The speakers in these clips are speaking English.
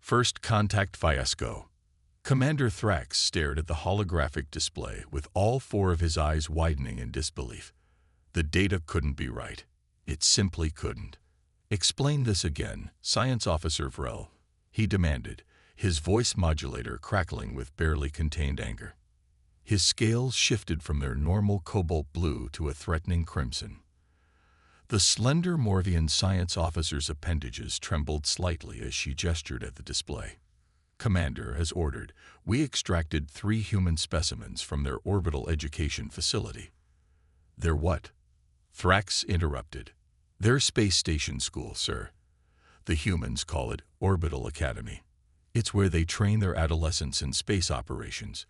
First contact fiasco. Commander Thrax stared at the holographic display with all four of his eyes widening in disbelief. The data couldn't be right. It simply couldn't. Explain this again, Science Officer Vrel, he demanded, his voice modulator crackling with barely contained anger. His scales shifted from their normal cobalt blue to a threatening crimson. The slender Morvian science officer's appendages trembled slightly as she gestured at the display. Commander, as ordered, we extracted 3 human specimens from their orbital education facility. Their what? Thrax interrupted. Their space station school, sir. The humans call it Orbital Academy. It's where they train their adolescents in space operations.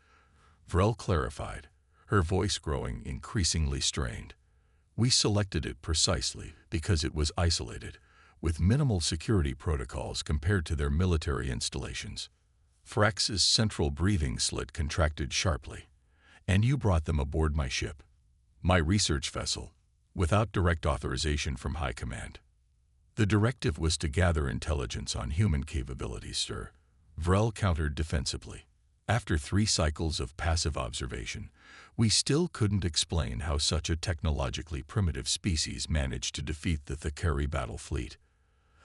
Vrel clarified, her voice growing increasingly strained. We selected it precisely because it was isolated, with minimal security protocols compared to their military installations. Thrax's central breathing slit contracted sharply. And you brought them aboard my ship, my research vessel, without direct authorization from High Command. The directive was to gather intelligence on human capabilities, sir. Vrel countered defensively. After 3 cycles of passive observation, we still couldn't explain how such a technologically primitive species managed to defeat the Thakari battle fleet.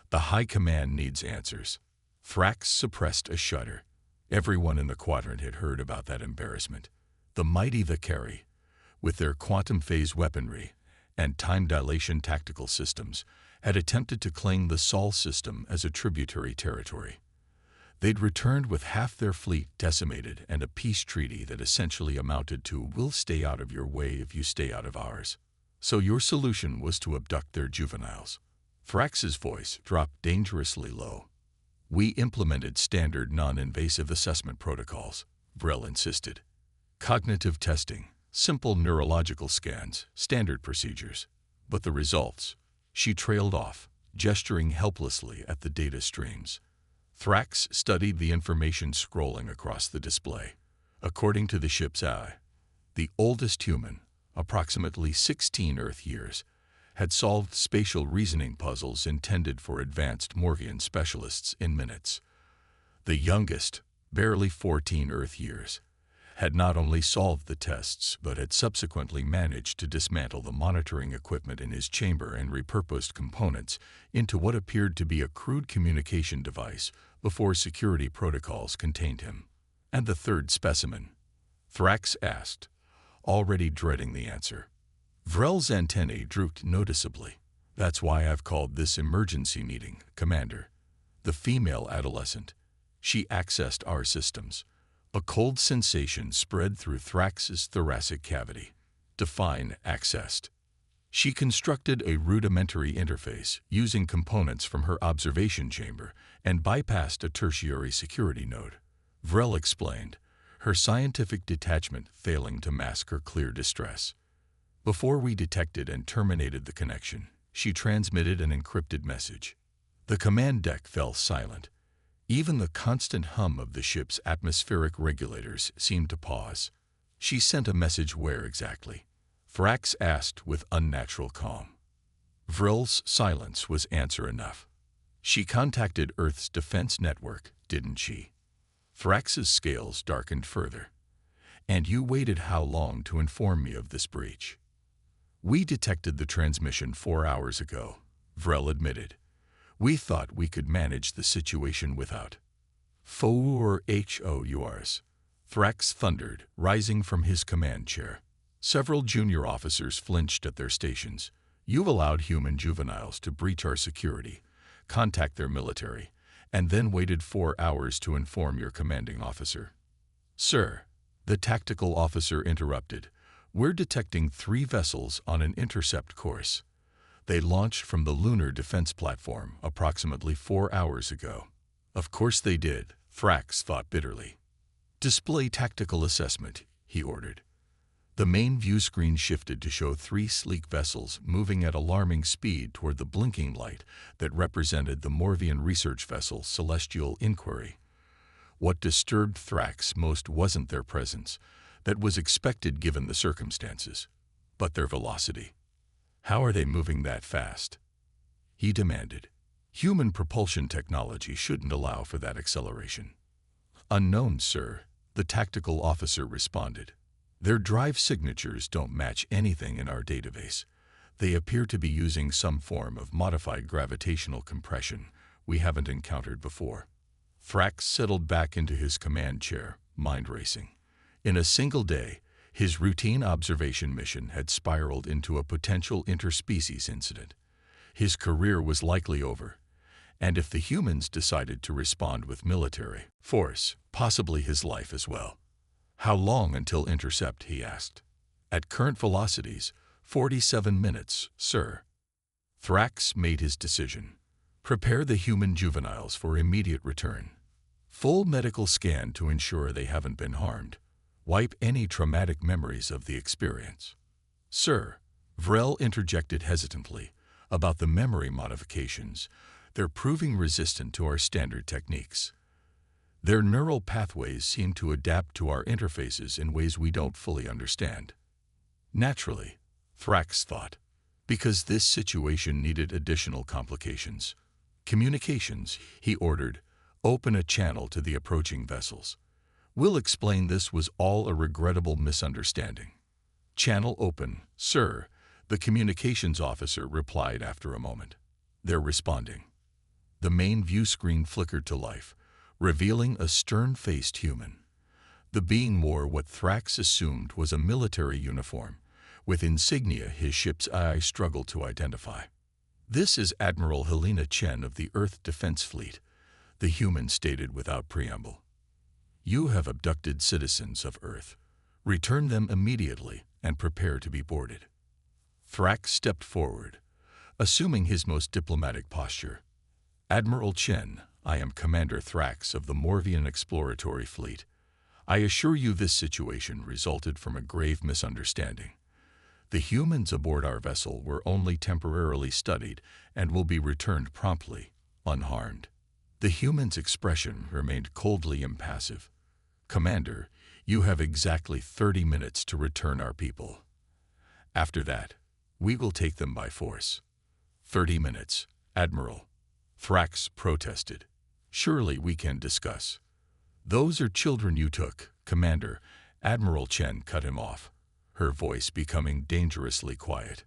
The High Command needs answers. Thrax suppressed a shudder. Everyone in the quadrant had heard about that embarrassment. The mighty Thakari, with their quantum phase weaponry and time dilation tactical systems, had attempted to claim the Sol system as a tributary territory. They'd returned with half their fleet decimated and a peace treaty that essentially amounted to, we'll stay out of your way if you stay out of ours. So your solution was to abduct their juveniles. Thrax's voice dropped dangerously low. We implemented standard non-invasive assessment protocols, Vrel insisted. Cognitive testing, simple neurological scans, standard procedures. But the results? She trailed off, gesturing helplessly at the data streams. Thrax studied the information scrolling across the display. According to the ship's eye, the oldest human, approximately 16 Earth years, had solved spatial reasoning puzzles intended for advanced Morvian specialists in minutes. The youngest, barely 14 Earth years, had not only solved the tests but had subsequently managed to dismantle the monitoring equipment in his chamber and repurposed components into what appeared to be a crude communication device before security protocols contained him. And the third specimen? Thrax asked, already dreading the answer. Vrel's antennae drooped noticeably. That's why I've called this emergency meeting, Commander. The female adolescent. She accessed our systems. A cold sensation spread through Thrax's thoracic cavity. Define accessed. She constructed a rudimentary interface using components from her observation chamber and bypassed a tertiary security node. Vrel explained, her scientific detachment failing to mask her clear distress. Before we detected and terminated the connection, she transmitted an encrypted message. The command deck fell silent. Even the constant hum of the ship's atmospheric regulators seemed to pause. She sent a message where exactly? Thrax asked with unnatural calm. Vrel's silence was answer enough. She contacted Earth's defense network, didn't she? Thrax's scales darkened further. And you waited how long to inform me of this breach? We detected the transmission 4 hours ago, Vrel admitted. We thought we could manage the situation without. Four HOURs. Thrax thundered, rising from his command chair. Several junior officers flinched at their stations. You've allowed human juveniles to breach our security, contact their military, and then waited 4 hours to inform your commanding officer. Sir, the tactical officer interrupted, we're detecting 3 vessels on an intercept course. They launched from the lunar defense platform approximately 4 hours ago. Of course they did, Thrax thought bitterly. Display tactical assessment, he ordered. The main view screen shifted to show 3 sleek vessels moving at alarming speed toward the blinking light that represented the Morvian research vessel Celestial Inquiry. What disturbed Thrax most wasn't their presence. That was expected given the circumstances, but their velocity. How are they moving that fast? He demanded. Human propulsion technology shouldn't allow for that acceleration. Unknown, sir, the tactical officer responded. Their drive signatures don't match anything in our database. They appear to be using some form of modified gravitational compression we haven't encountered before. Thrax settled back into his command chair, mind racing. In a single day, his routine observation mission had spiraled into a potential interspecies incident. His career was likely over, and if the humans decided to respond with military force, possibly his life as well. How long until intercept, he asked. At current velocities, 47 minutes, sir. Thrax made his decision. Prepare the human juveniles for immediate return. Full medical scan to ensure they haven't been harmed. Wipe any traumatic memories of the experience. Sir, Vrel interjected hesitantly about the memory modifications. They're proving resistant to our standard techniques. Their neural pathways seem to adapt to our interfaces in ways we don't fully understand. Naturally, Thrax thought, because this situation needed additional complications. Communications, he ordered, open a channel to the approaching vessels. We'll explain this was all a regrettable misunderstanding. Channel open, sir, the communications officer replied after a moment. They're responding. The main view screen flickered to life, revealing a stern-faced human. The being wore what Thrax assumed was a military uniform, with insignia his ship's eye struggled to identify. This is Admiral Helena Chen of the Earth Defense Fleet, the human stated without preamble. You have abducted citizens of Earth. Return them immediately and prepare to be boarded. Thrax stepped forward, assuming his most diplomatic posture. Admiral Chen, I am Commander Thrax of the Morvian Exploratory Fleet. I assure you this situation resulted from a grave misunderstanding. The humans aboard our vessel were only temporarily studied and will be returned promptly, unharmed. The human's expression remained coldly impassive. Commander, you have exactly 30 minutes to return our people. After that, we will take them by force. 30 minutes, Admiral. Thrax protested. Surely we can discuss. Those are children you took, Commander. Admiral Chen cut him off, her voice becoming dangerously quiet.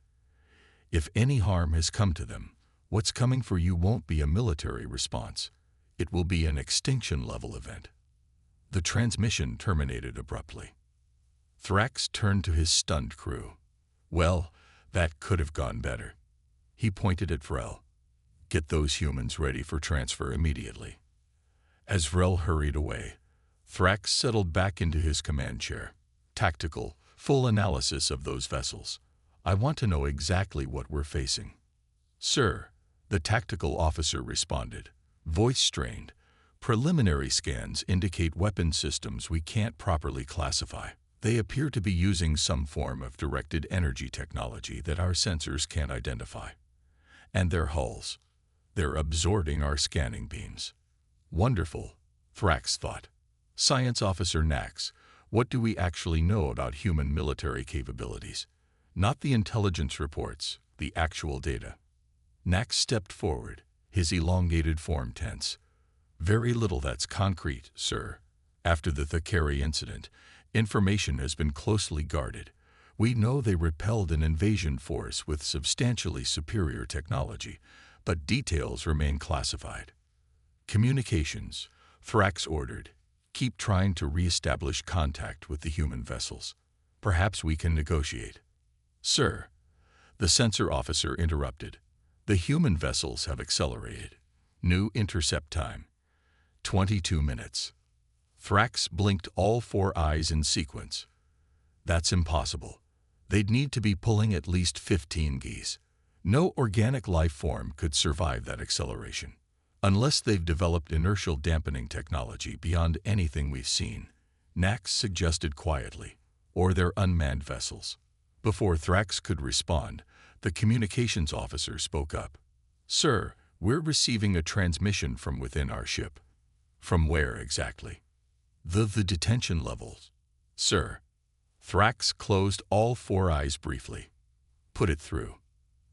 If any harm has come to them, what's coming for you won't be a military response. It will be an extinction-level event. The transmission terminated abruptly. Thrax turned to his stunned crew. Well, that could have gone better. He pointed at Vrel. Get those humans ready for transfer immediately. As Vrel hurried away, Thrax settled back into his command chair. Tactical, full analysis of those vessels. I want to know exactly what we're facing. Sir, the tactical officer responded, voice strained. Preliminary scans indicate weapon systems we can't properly classify. They appear to be using some form of directed energy technology that our sensors can't identify. And their hulls. They're absorbing our scanning beams. Wonderful, Thrax thought. Science Officer Nax, what do we actually know about human military capabilities? Not the intelligence reports, the actual data. Nax stepped forward, his elongated form tense. Very little that's concrete, sir. After the Thakari incident, information has been closely guarded. We know they repelled an invasion force with substantially superior technology, but details remain classified. Communications, Thrax ordered. Keep trying to re-establish contact with the human vessels. Perhaps we can negotiate. Sir, the sensor officer interrupted. The human vessels have accelerated. New intercept time. 22 minutes. Thrax blinked all 4 eyes in sequence. That's impossible. They'd need to be pulling at least 15 geese. No organic life form could survive that acceleration. Unless they've developed inertial dampening technology beyond anything we've seen, Nax suggested quietly, or they're unmanned vessels. Before Thrax could respond, the communications officer spoke up. Sir, we're receiving a transmission from within our ship. From where exactly? The detention levels. Sir. Thrax closed all 4 eyes briefly. Put it through.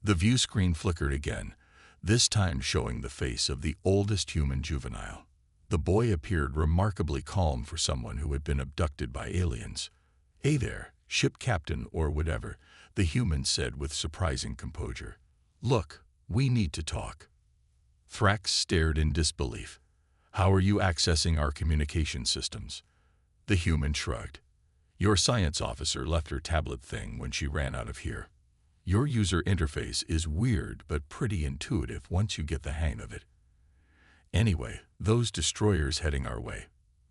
The view screen flickered again, this time showing the face of the oldest human juvenile. The boy appeared remarkably calm for someone who had been abducted by aliens. "Hey there, ship captain or whatever," the human said with surprising composure. "Look, we need to talk." Thrax stared in disbelief. "How are you accessing our communication systems?" The human shrugged. "Your science officer left her tablet thing when she ran out of here. Your user interface is weird but pretty intuitive once you get the hang of it. Anyway, those destroyers heading our way.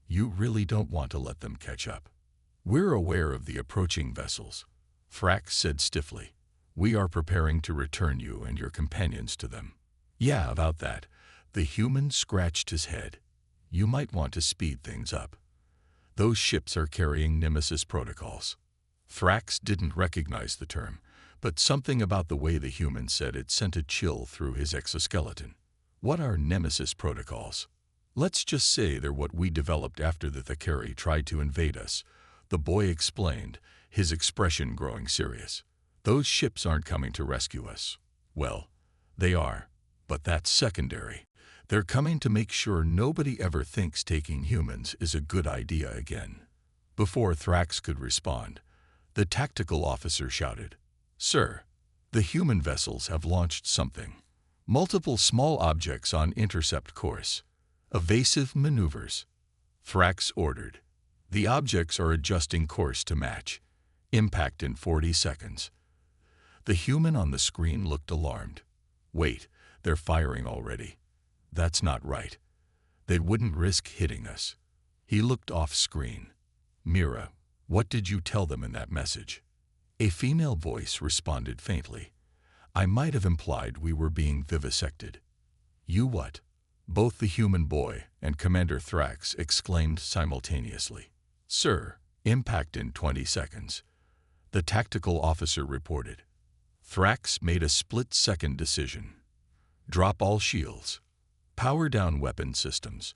You really don't want to let them catch up." "We're aware of the approaching vessels," Thrax said stiffly. "We are preparing to return you and your companions to them." "Yeah, about that." The human scratched his head. "You might want to speed things up. Those ships are carrying Nemesis protocols." Thrax didn't recognize the term, but something about the way the human said it sent a chill through his exoskeleton. "What are Nemesis protocols?" "Let's just say they're what we developed after the Thakari tried to invade us," the boy explained, his expression growing serious. "Those ships aren't coming to rescue us. Well, they are, but that's secondary. They're coming to make sure nobody ever thinks taking humans is a good idea again." Before Thrax could respond, the tactical officer shouted, "Sir, the human vessels have launched something. Multiple small objects on intercept course. Evasive maneuvers." Thrax ordered. "The objects are adjusting course to match. Impact in 40 seconds. The human on the screen looked alarmed. "Wait, they're firing already. That's not right. They wouldn't risk hitting us." He looked off screen. "Mira, what did you tell them in that message?" A female voice responded faintly. "I might have implied we were being vivisected." "You what?" Both the human boy and Commander Thrax exclaimed simultaneously. "Sir, impact in 20 seconds. The tactical officer reported. Thrax made a split-second decision. "Drop all shields. Power down weapon systems.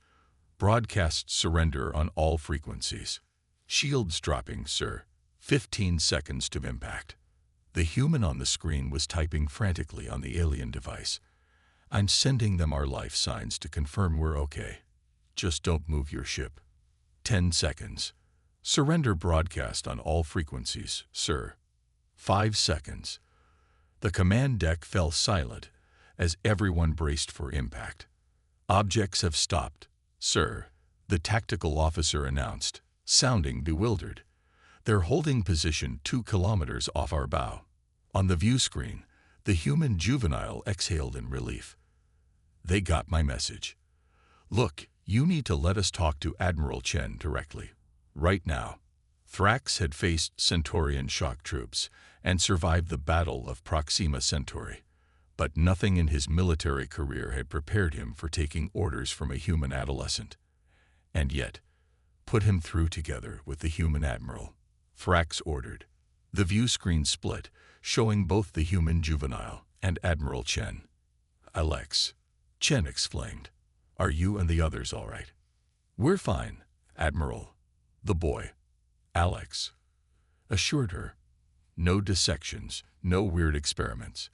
Broadcast surrender on all frequencies." "Shields dropping, sir. 15 seconds to impact." The human on the screen was typing frantically on the alien device. "I'm sending them our life signs to confirm we're okay. Just don't move your ship." 10 seconds. "Surrender broadcast on all frequencies, sir." 5 seconds. The command deck fell silent as everyone braced for impact. "Objects have stopped, sir," the tactical officer announced, sounding bewildered. "They're holding position 2 kilometers off our bow." On the view screen, the human juvenile exhaled in relief. "They got my message. Look, you need to let us talk to Admiral Chen directly. Right now." Thrax had faced Centaurian shock troops and survived the Battle of Proxima Centauri, but nothing in his military career had prepared him for taking orders from a human adolescent. And yet, "Put him through together with the human admiral," Thrax ordered. The view screen split, showing both the human juvenile and Admiral Chen. "Alex," Chen exclaimed, "are you and the others all right?" "We're fine, Admiral," the boy, Alex, assured her. "No dissections, no weird experiments.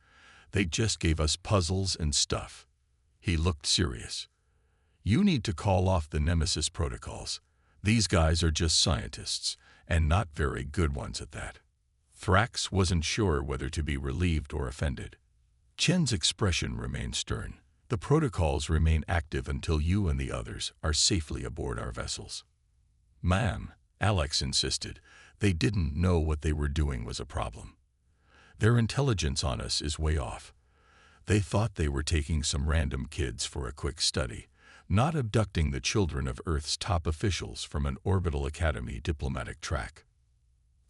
They just gave us puzzles and stuff." He looked serious. "You need to call off the Nemesis protocols. These guys are just scientists, and not very good ones at that." Thrax wasn't sure whether to be relieved or offended. Chen's expression remained stern. "The protocols remain active until you and the others are safely aboard our vessels." "Ma'am," Alex insisted, "they didn't know what they were doing was a problem. Their intelligence on us is way off. They thought they were taking some random kids for a quick study, not abducting the children of Earth's top officials from an orbital academy diplomatic track."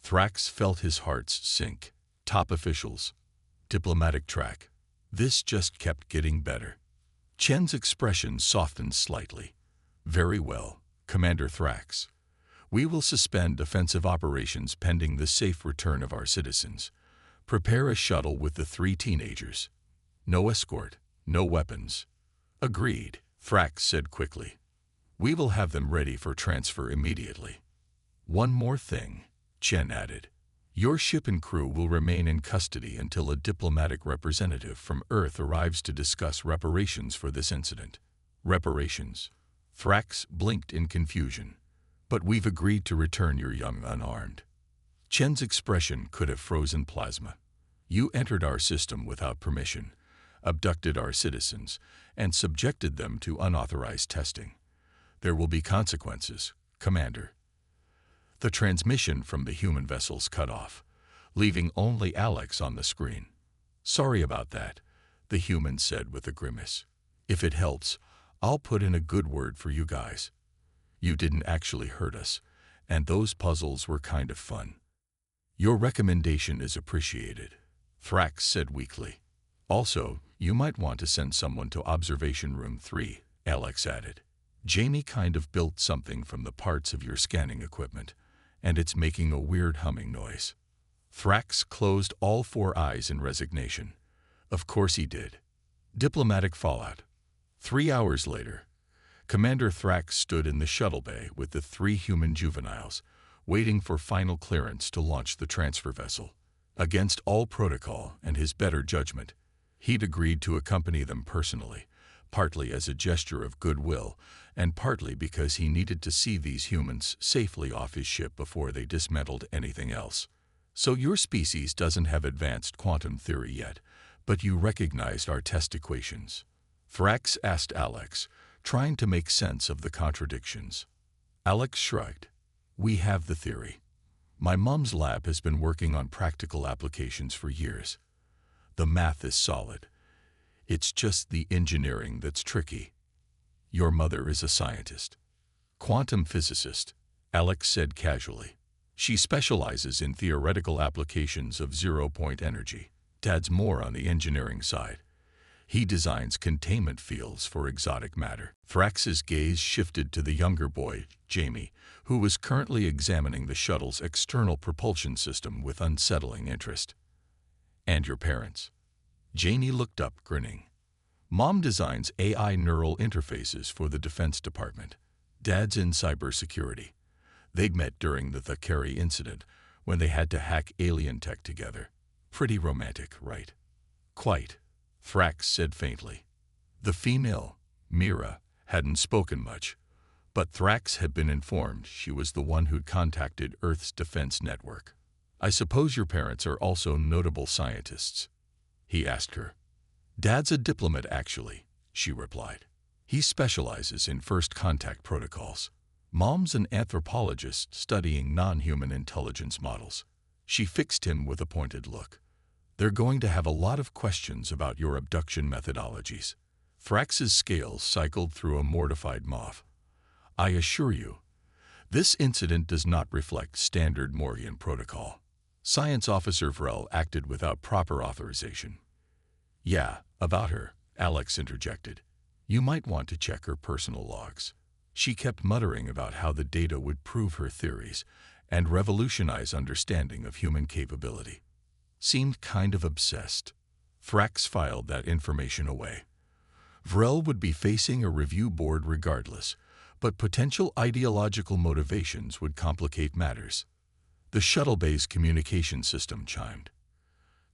Thrax felt his heart sink. Top officials. Diplomatic track. This just kept getting better. Chen's expression softened slightly. "Very well, Commander Thrax. We will suspend offensive operations pending the safe return of our citizens. Prepare a shuttle with the 3 teenagers. No escort, no weapons." "Agreed," Thrax said quickly. "We will have them ready for transfer immediately." "One more thing," Chen added. Your ship and crew will remain in custody until a diplomatic representative from Earth arrives to discuss reparations for this incident. Reparations? Thrax blinked in confusion. But we've agreed to return your young unarmed. Chen's expression could have frozen plasma. You entered our system without permission, abducted our citizens, and subjected them to unauthorized testing. There will be consequences, Commander. The transmission from the human vessels cut off, leaving only Alex on the screen. Sorry about that, the human said with a grimace. If it helps, I'll put in a good word for you guys. You didn't actually hurt us, and those puzzles were kind of fun. Your recommendation is appreciated, Thrax said weakly. Also, you might want to send someone to Observation Room 3, Alex added. Jamie kind of built something from the parts of your scanning equipment, and it's making a weird humming noise. Thrax closed all four eyes in resignation. Of course he did. Diplomatic fallout. 3 hours later, Commander Thrax stood in the shuttle bay with the 3 human juveniles, waiting for final clearance to launch the transfer vessel. Against all protocol and his better judgment, he'd agreed to accompany them personally, partly as a gesture of goodwill, and partly because he needed to see these humans safely off his ship before they dismantled anything else. So your species doesn't have advanced quantum theory yet, but you recognized our test equations. Thrax asked Alex, trying to make sense of the contradictions. Alex shrugged. We have the theory. My mom's lab has been working on practical applications for years. The math is solid. It's just the engineering that's tricky. Your mother is a scientist. Quantum physicist, Alex said casually. She specializes in theoretical applications of zero-point energy. Dad's more on the engineering side. He designs containment fields for exotic matter. Thrax's gaze shifted to the younger boy, Jamie, who was currently examining the shuttle's external propulsion system with unsettling interest. And your parents? Jamie looked up, grinning. Mom designs AI neural interfaces for the Defense Department. Dad's in cybersecurity. They'd met during the Thakari incident, when they had to hack alien tech together. Pretty romantic, right? Quite, Thrax said faintly. The female, Mira, hadn't spoken much, but Thrax had been informed she was the one who'd contacted Earth's defense network. I suppose your parents are also notable scientists, he asked her. Dad's a diplomat, actually, she replied. He specializes in first contact protocols. Mom's an anthropologist studying non-human intelligence models. She fixed him with a pointed look. They're going to have a lot of questions about your abduction methodologies. Thrax's scales cycled through a mortified moth. I assure you, this incident does not reflect standard Morian protocol. Science Officer Vrel acted without proper authorization. Yeah, about her, Alex interjected. You might want to check her personal logs. She kept muttering about how the data would prove her theories and revolutionize understanding of human capability. Seemed kind of obsessed. Thrax filed that information away. Vrel would be facing a review board regardless, but potential ideological motivations would complicate matters. The shuttle bay's communication system chimed.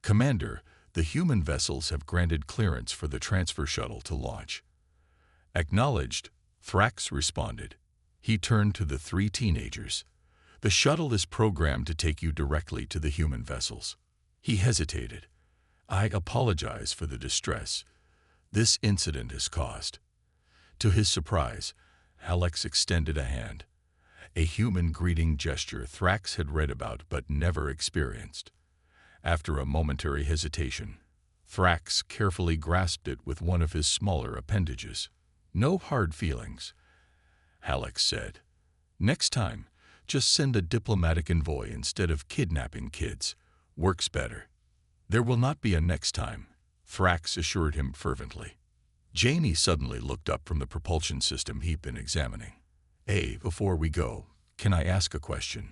Commander, the human vessels have granted clearance for the transfer shuttle to launch. Acknowledged, Thrax responded. He turned to the 3 teenagers. The shuttle is programmed to take you directly to the human vessels. He hesitated. I apologize for the distress this incident has caused. To his surprise, Alex extended a hand. A human greeting gesture Thrax had read about but never experienced. After a momentary hesitation, Thrax carefully grasped it with one of his smaller appendages. No hard feelings, Alex said. Next time, just send a diplomatic envoy instead of kidnapping kids. Works better. There will not be a next time, Thrax assured him fervently. Jamie suddenly looked up from the propulsion system he'd been examining. Hey, before we go, can I ask a question?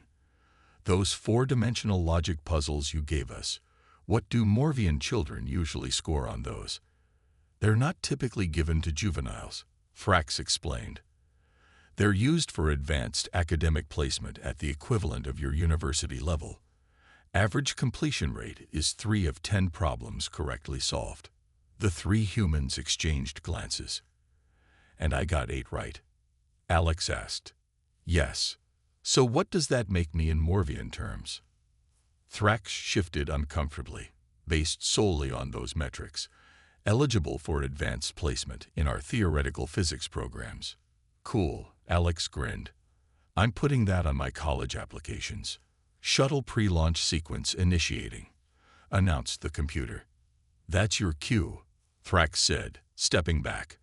Those 4-dimensional logic puzzles you gave us, what do Morvian children usually score on those? They're not typically given to juveniles, Thrax explained. They're used for advanced academic placement at the equivalent of your university level. Average completion rate is 3 of 10 problems correctly solved. The 3 humans exchanged glances. And I got 8 right. Alex asked. Yes. So what does that make me in Morvian terms? Thrax shifted uncomfortably, based solely on those metrics, eligible for advanced placement in our theoretical physics programs. Cool, Alex grinned. I'm putting that on my college applications. Shuttle pre-launch sequence initiating, announced the computer. That's your cue, Thrax said, stepping back.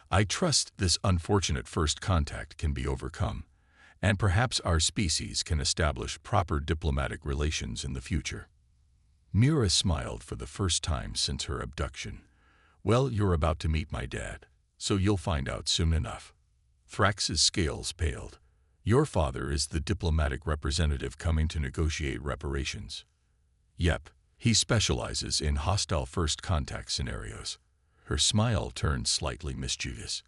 I trust this unfortunate first contact can be overcome, and perhaps our species can establish proper diplomatic relations in the future. Mira smiled for the first time since her abduction. Well, you're about to meet my dad, so you'll find out soon enough. Thrax's scales paled. Your father is the diplomatic representative coming to negotiate reparations. Yep, he specializes in hostile first contact scenarios. Her smile turned slightly mischievous.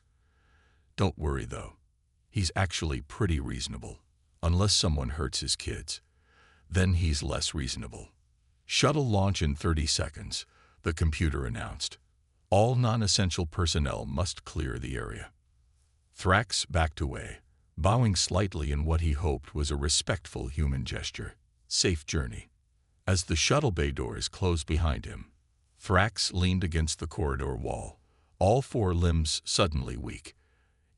Don't worry, though. He's actually pretty reasonable, unless someone hurts his kids. Then he's less reasonable. Shuttle launch in 30 seconds, the computer announced. All non-essential personnel must clear the area. Thrax backed away, bowing slightly in what he hoped was a respectful human gesture. Safe journey. As the shuttle bay doors closed behind him, Thrax leaned against the corridor wall, all 4 limbs suddenly weak.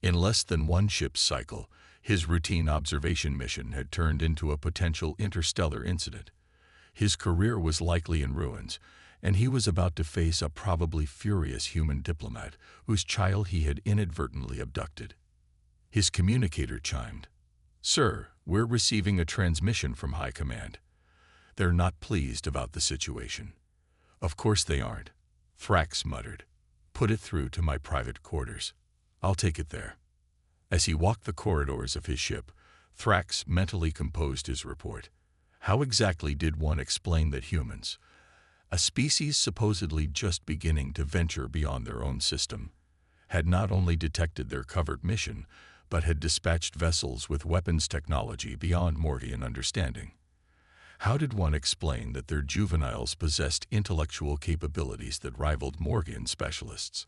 In less than 1 ship's cycle, his routine observation mission had turned into a potential interstellar incident. His career was likely in ruins, and he was about to face a probably furious human diplomat whose child he had inadvertently abducted. His communicator chimed. Sir, we're receiving a transmission from High Command. They're not pleased about the situation. Of course they aren't, Thrax muttered. Put it through to my private quarters. I'll take it there. As he walked the corridors of his ship, Thrax mentally composed his report. How exactly did one explain that humans, a species supposedly just beginning to venture beyond their own system, had not only detected their covert mission, but had dispatched vessels with weapons technology beyond Morvian understanding? How did one explain that their juveniles possessed intellectual capabilities that rivaled Morvian specialists?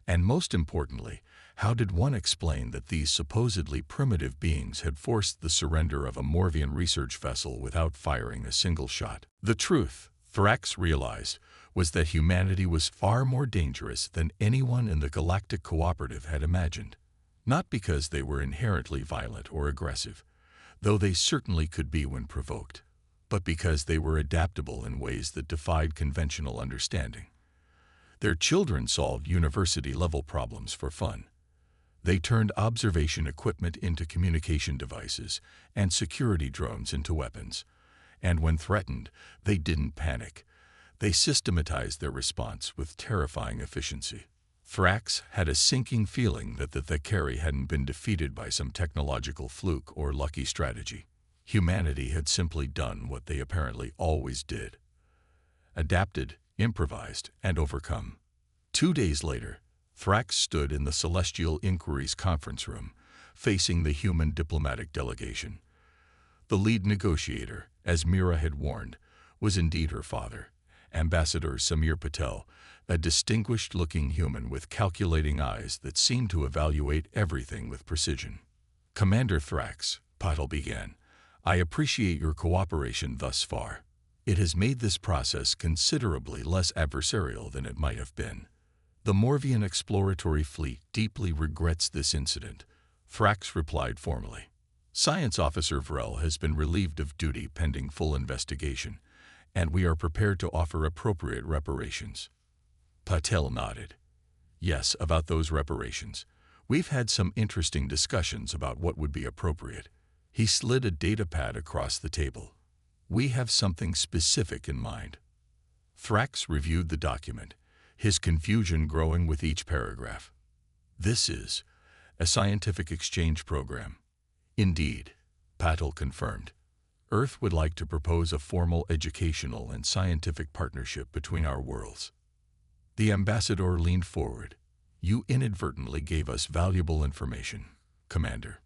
And most importantly, how did one explain that these supposedly primitive beings had forced the surrender of a Morvian research vessel without firing a single shot? The truth, Thrax realized, was that humanity was far more dangerous than anyone in the Galactic Cooperative had imagined. Not because they were inherently violent or aggressive, though they certainly could be when provoked, but because they were adaptable in ways that defied conventional understanding. Their children solved university-level problems for fun. They turned observation equipment into communication devices and security drones into weapons. And when threatened, they didn't panic. They systematized their response with terrifying efficiency. Thrax had a sinking feeling that the Thakari hadn't been defeated by some technological fluke or lucky strategy. Humanity had simply done what they apparently always did. Adapted, improvised, and overcome. 2 days later, Thrax stood in the Celestial Inquiry's conference room, facing the human diplomatic delegation. The lead negotiator, as Mira had warned, was indeed her father, Ambassador Samir Patel, a distinguished-looking human with calculating eyes that seemed to evaluate everything with precision. Commander Thrax, Patel began, I appreciate your cooperation thus far. It has made this process considerably less adversarial than it might have been. The Morvian exploratory fleet deeply regrets this incident, Thrax replied formally. Science Officer Vrel has been relieved of duty pending full investigation, and we are prepared to offer appropriate reparations. Patel nodded. Yes, about those reparations. We've had some interesting discussions about what would be appropriate. He slid a data pad across the table. We have something specific in mind. Thrax reviewed the document, his confusion growing with each paragraph. This is a scientific exchange program. Indeed, Patel confirmed. Earth would like to propose a formal educational and scientific partnership between our worlds. The ambassador leaned forward. You inadvertently gave us valuable information, Commander.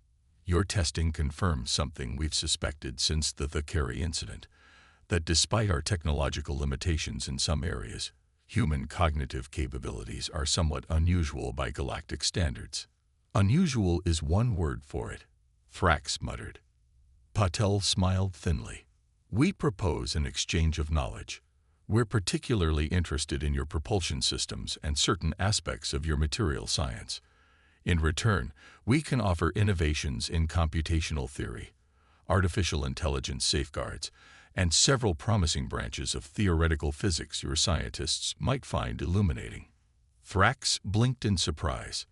Your testing confirms something we've suspected since the Thakari incident. that despite our technological limitations in some areas, human cognitive capabilities are somewhat unusual by galactic standards. Unusual is one word for it, Thrax muttered. Patel smiled thinly. We propose an exchange of knowledge. We're particularly interested in your propulsion systems and certain aspects of your material science. In return, we can offer innovations in computational theory, artificial intelligence safeguards, and several promising branches of theoretical physics your scientists might find illuminating. Thrax blinked in surprise.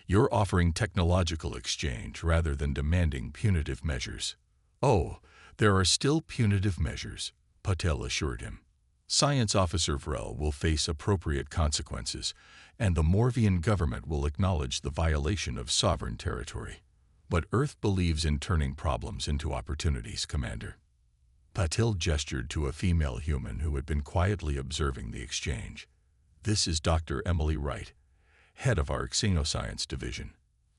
You're offering technological exchange rather than demanding punitive measures. Oh, there are still punitive measures, Patel assured him. Science Officer Vrel will face appropriate consequences, and the Morvian government will acknowledge the violation of sovereign territory. But Earth believes in turning problems into opportunities, Commander. Patel gestured to a female human who had been quietly observing the exchange. This is Dr. Emily Wright, head of our Xenoscience division.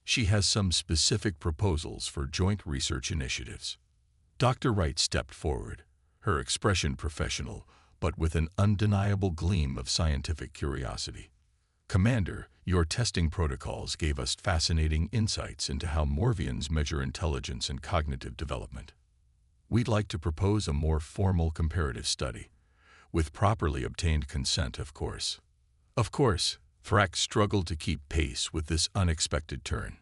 She has some specific proposals for joint research initiatives. Dr. Wright stepped forward, her expression professional, but with an undeniable gleam of scientific curiosity. Commander, your testing protocols gave us fascinating insights into how Morvians measure intelligence and cognitive development. We'd like to propose a more formal comparative study, with properly obtained consent, of course. Of course, Thrax struggled to keep pace with this unexpected turn.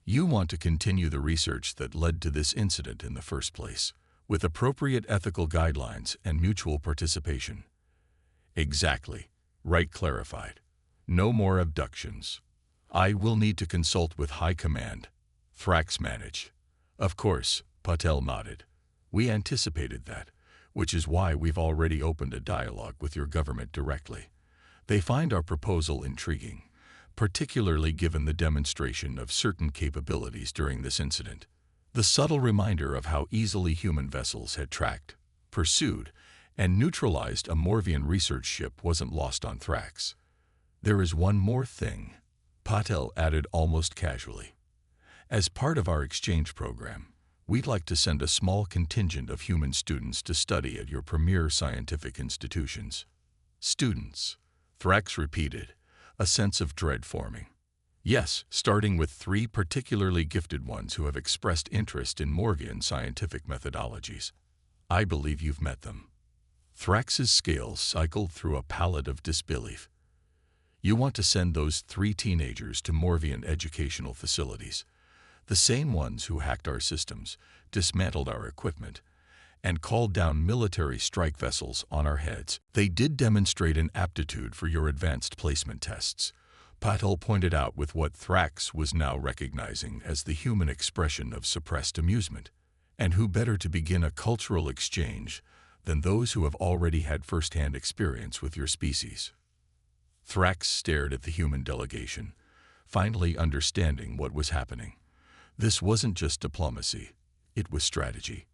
You want to continue the research that led to this incident in the first place, with appropriate ethical guidelines and mutual participation. Exactly, Wright clarified. No more abductions. I will need to consult with High Command, Thrax managed. Of course, Patel nodded. We anticipated that, which is why we've already opened a dialogue with your government directly. They find our proposal intriguing, particularly given the demonstration of certain capabilities during this incident. The subtle reminder of how easily human vessels had tracked, pursued, and neutralized a Morvian research ship wasn't lost on Thrax. There is one more thing, Patel added almost casually. As part of our exchange program, we'd like to send a small contingent of human students to study at your premier scientific institutions. Students, Thrax repeated, a sense of dread forming. Yes, starting with 3 particularly gifted ones who have expressed interest in Morvian scientific methodologies. I believe you've met them. Thrax's scales cycled through a palette of disbelief. You want to send those 3 teenagers to Morvian educational facilities, the same ones who hacked our systems, dismantled our equipment, and called down military strike vessels on our heads. They did demonstrate an aptitude for your advanced placement tests, Patel pointed out with what Thrax was now recognizing as the human expression of suppressed amusement. And who better to begin a cultural exchange than those who have already had first-hand experience with your species? Thrax stared at the human delegation, finally understanding what was happening. This wasn't just diplomacy, it was strategy.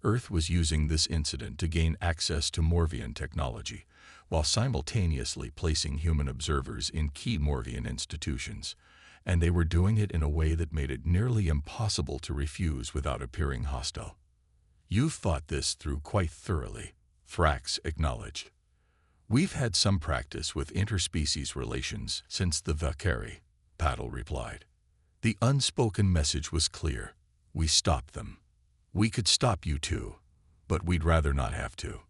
Earth was using this incident to gain access to Morvian technology, while simultaneously placing human observers in key Morvian institutions, and they were doing it in a way that made it nearly impossible to refuse without appearing hostile. You've thought this through quite thoroughly, Thrax acknowledged. We've had some practice with interspecies relations since the Valkyrie, Patel replied. The unspoken message was clear. We stopped them. We could stop you too, but we'd rather not have to.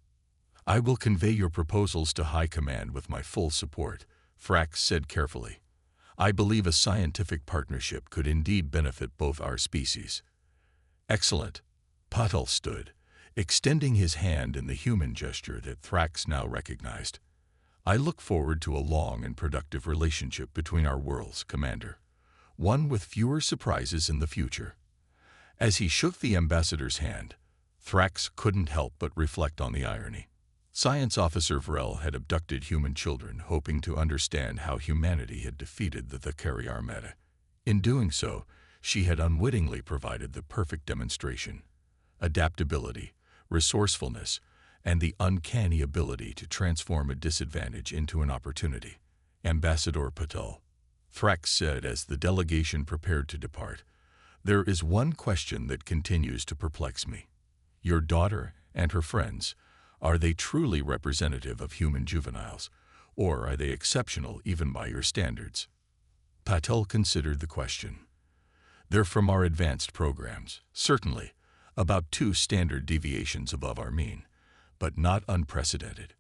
I will convey your proposals to High Command with my full support, Thrax said carefully. I believe a scientific partnership could indeed benefit both our species. Excellent. Patel stood, extending his hand in the human gesture that Thrax now recognized. I look forward to a long and productive relationship between our worlds, Commander. One with fewer surprises in the future. As he shook the ambassador's hand, Thrax couldn't help but reflect on the irony. Science Officer Vrel had abducted human children hoping to understand how humanity had defeated the Thakari Armada. In doing so, she had unwittingly provided the perfect demonstration. Adaptability, resourcefulness, and the uncanny ability to transform a disadvantage into an opportunity. Ambassador Patel, Thrax said as the delegation prepared to depart, there is one question that continues to perplex me. Your daughter, and her friends, are they truly representative of human juveniles, or are they exceptional even by your standards? Patel considered the question. They're from our advanced programs, certainly, about 2 standard deviations above our mean, but not unprecedented.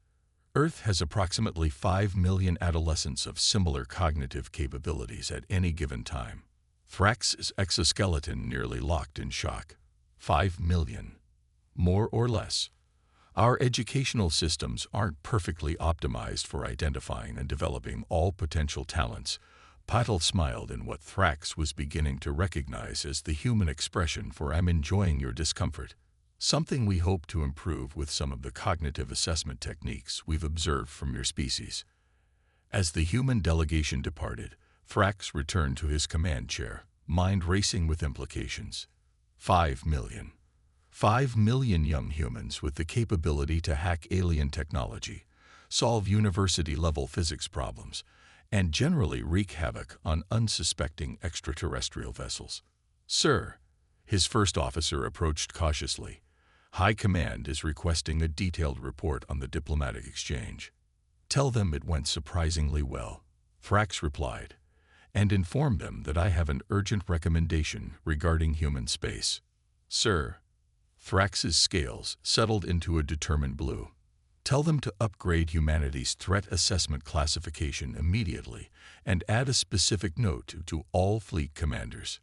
Earth has approximately 5 million adolescents of similar cognitive capabilities at any given time. Thrax's exoskeleton nearly locked in shock. 5 million. More or less. Our educational systems aren't perfectly optimized for identifying and developing all potential talents. Patel smiled in what Thrax was beginning to recognize as the human expression for "I'm enjoying your discomfort," something we hope to improve with some of the cognitive assessment techniques we've observed from your species. As the human delegation departed, Thrax returned to his command chair, mind racing with implications. 5 million. 5 million young humans with the capability to hack alien technology, solve university-level physics problems, and generally wreak havoc on unsuspecting extraterrestrial vessels. "Sir," his first officer approached cautiously, "High Command is requesting a detailed report on the diplomatic exchange." "Tell them it went surprisingly well," Thrax replied, "and inform them that I have an urgent recommendation regarding human space." "Sir." Thrax's scales settled into a determined blue. "Tell them to upgrade humanity's threat assessment classification immediately and add a specific note to all fleet commanders."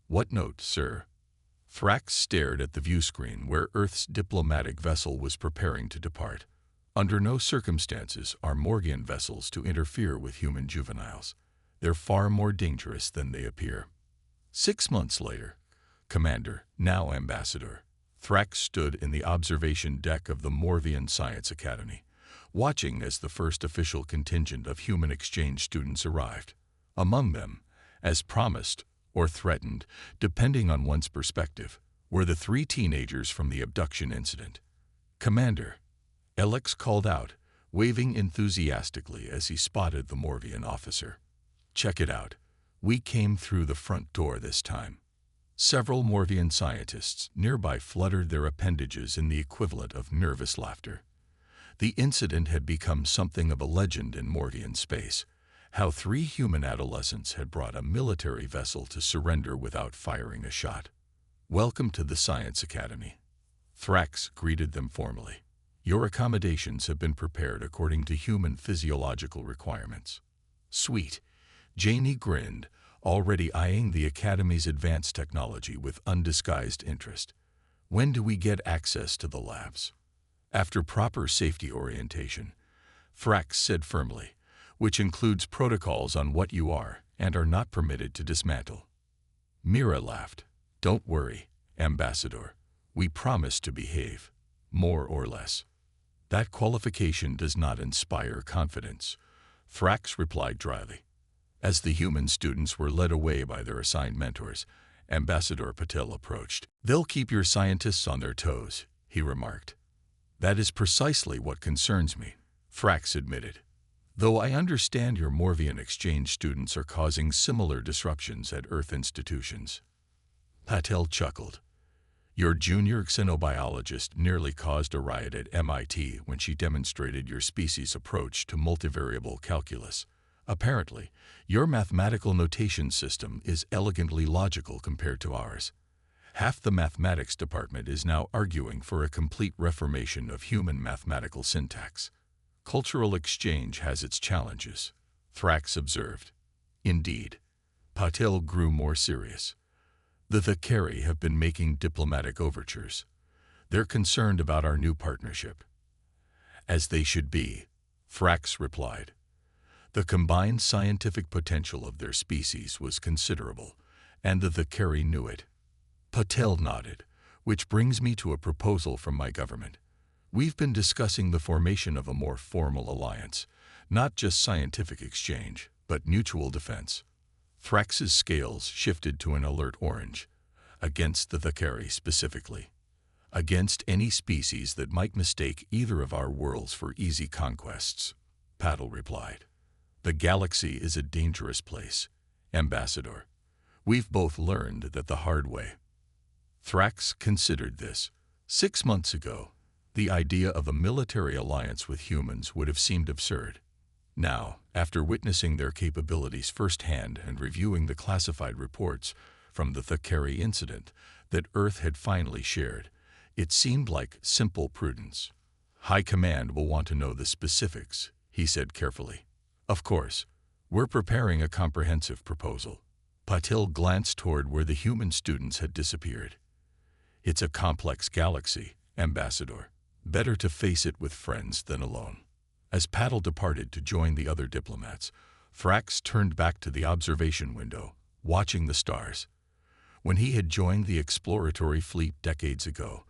"What note, sir?" Thrax stared at the view screen where Earth's diplomatic vessel was preparing to depart. "Under no circumstances are Morgian vessels to interfere with human juveniles. They're far more dangerous than they appear." 6 months later, Commander, now Ambassador, Thrax stood in the observation deck of the Morvian Science Academy, watching as the first official contingent of human exchange students arrived. Among them, as promised or threatened, depending on one's perspective, were the 3 teenagers from the abduction incident. "Commander," Alex called out, waving enthusiastically as he spotted the Morvian officer. "Check it out. We came through the front door this time." Several Morvian scientists nearby fluttered their appendages in the equivalent of nervous laughter. The incident had become something of a legend in Morvian space, how 3 human adolescents had brought a military vessel to surrender without firing a shot. "Welcome to the Science Academy." Thrax greeted them formally. "Your accommodations have been prepared according to human physiological requirements." "Sweet." Janie grinned, already eyeing the Academy's advanced technology with undisguised interest. "When do we get access to the labs?" "After proper safety orientation," Thrax said firmly, "which includes protocols on what you are and are not permitted to dismantle." Mira laughed. "Don't worry, Ambassador. We promise to behave, more or less." "That qualification does not inspire confidence," Thrax replied dryly. As the human students were led away by their assigned mentors, Ambassador Patel approached. "They'll keep your scientists on their toes," he remarked. "That is precisely what concerns me," Thrax admitted. "Though I understand your Morvian exchange students are causing similar disruptions at Earth institutions." Patel chuckled. "Your junior xenobiologist nearly caused a riot at MIT when she demonstrated your species' approach to multivariable calculus. Apparently, your mathematical notation system is elegantly logical compared to ours. Half the mathematics department is now arguing for a complete reformation of human mathematical syntax. Cultural exchange has its challenges," Thrax observed. "Indeed." Patel grew more serious. "The Thakeri have been making diplomatic overtures. They're concerned about our new partnership." "As they should be," Thrax replied. The combined scientific potential of their species was considerable, and the Thakeri knew it. Patel nodded, "Which brings me to a proposal from my government. We've been discussing the formation of a more formal alliance, not just scientific exchange, but mutual defense." Thrax's scales shifted to an alert orange. "Against the Thakeri specifically. Against any species that might mistake either of our worlds for easy conquests," Patel replied. "The galaxy is a dangerous place, Ambassador. We've both learned that the hard way." Thrax considered this. 6 months ago, The idea of a military alliance with humans would have seemed absurd. Now, after witnessing their capabilities firsthand and reviewing the classified reports from the Thakari incident that Earth had finally shared, it seemed like simple prudence. High Command will want to know the specifics, he said carefully. Of course, we're preparing a comprehensive proposal. Patil glanced toward where the human students had disappeared. It's a complex galaxy, Ambassador. Better to face it with friends than alone. As Patil departed to join the other diplomats, Thrax turned back to the observation window, watching the stars. When he had joined the exploratory fleet decades ago,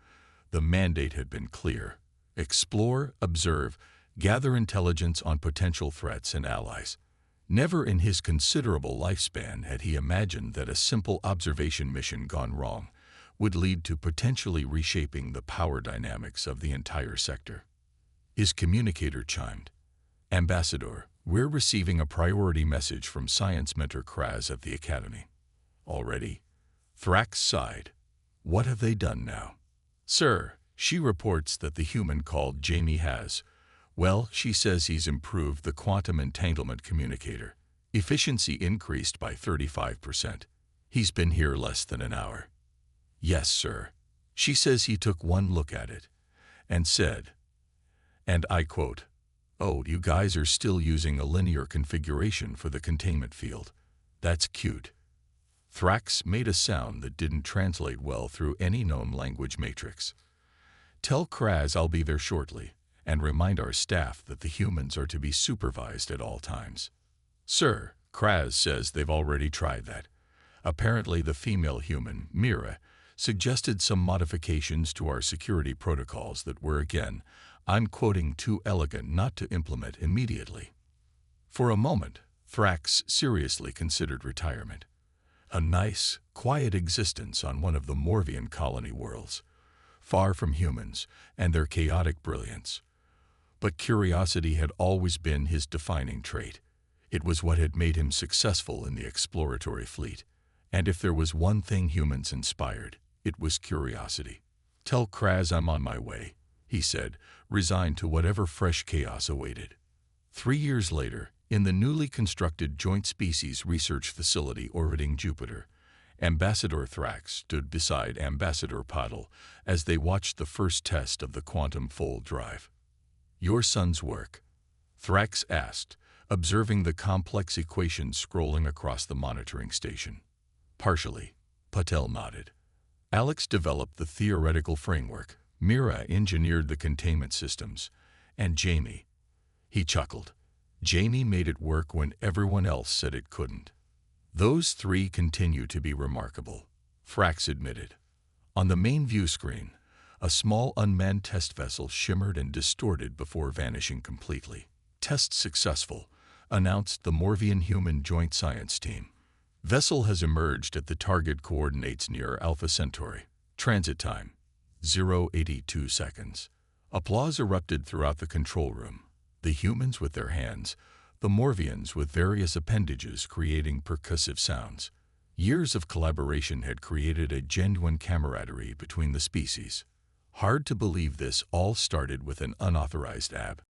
the mandate had been clear. Explore, observe, gather intelligence on potential threats and allies. Never in his considerable lifespan had he imagined that a simple observation mission gone wrong would lead to potentially reshaping the power dynamics of the entire sector. His communicator chimed. Ambassador, we're receiving a priority message from science mentor Kraz at the Academy. Already? Thrax sighed. What have they done now? Sir, she reports that the human called Jamie has. Well, she says he's improved the quantum entanglement communicator. Efficiency increased by 35%. He's been here less than an hour. Yes, sir. She says he took one look at it and said, and I quote, "Oh, you guys are still using a linear configuration for the containment field. That's cute." Thrax made a sound that didn't translate well through any known language matrix. Tell Kraz I'll be there shortly, and remind our staff that the humans are to be supervised at all times. Sir, Kraz says they've already tried that. Apparently the female human, Mira, suggested some modifications to our security protocols that were, again, I'm quoting, too elegant not to implement immediately. For a moment, Thrax seriously considered retirement. A nice, quiet existence on one of the Morvian colony worlds, far from humans and their chaotic brilliance. But curiosity had always been his defining trait. It was what had made him successful in the exploratory fleet. And if there was one thing humans inspired, it was curiosity. Tell Kraz I'm on my way, he said, resigned to whatever fresh chaos awaited. 3 years later, in the newly constructed Joint Species Research Facility orbiting Jupiter, Ambassador Thrax stood beside Ambassador Patil as they watched the first test of the quantum fold drive. Your son's work? Thrax asked, observing the complex equations scrolling across the monitoring station. Partially, Patil nodded. Alex developed the theoretical framework, Mira engineered the containment systems, and Jamie. He chuckled. Jamie made it work when everyone else said it couldn't. Those three continue to be remarkable, Thrax admitted. On the main view screen, a small unmanned test vessel shimmered and distorted before vanishing completely. Test successful, announced the Morvian Human Joint Science Team. Vessel has emerged at the target coordinates near Alpha Centauri. Transit time, 0.82 seconds. Applause erupted throughout the control room. The humans with their hands, the Morvians with various appendages creating percussive sounds. Years of collaboration had created a genuine camaraderie between the species. Hard to believe this all started with an unauthorized app.